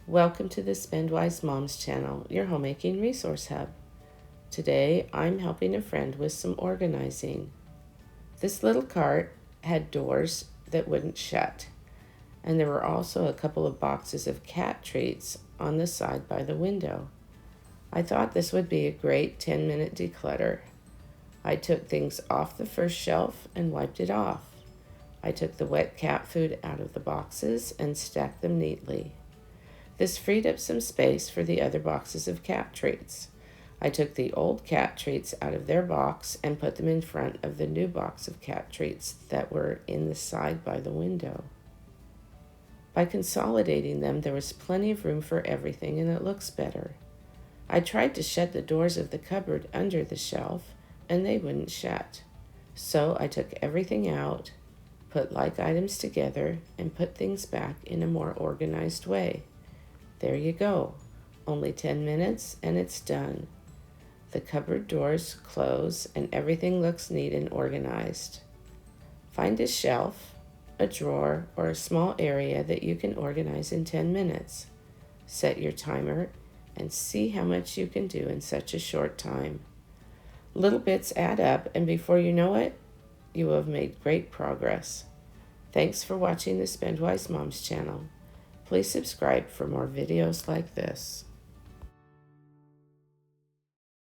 Welcome to the Spendwise Moms channel, your homemaking resource hub. Today, I'm helping a friend with some organizing. This little cart had doors that wouldn't shut, and there were also a couple of boxes of cat treats on the side by the window. I thought this would be a great 10-minute declutter. I took things off the first shelf and wiped it off. I took the wet cat food out of the boxes and stacked them neatly. This freed up some space for the other boxes of cat treats. I took the old cat treats out of their box and put them in front of the new box of cat treats that were in the side by the window. By consolidating them, there was plenty of room for everything and it looks better. I tried to shut the doors of the cupboard under the shelf and they wouldn't shut. So I took everything out, put like items together, and put things back in a more organized way. There you go. Only 10 minutes and it's done. The cupboard doors close and everything looks neat and organized. Find a shelf, a drawer, or a small area that you can organize in 10 minutes. Set your timer and see how much you can do in such a short time. Little bits add up, and before you know it, you will have made great progress. Thanks for watching the Spendwise Moms channel. Please subscribe for more videos like this.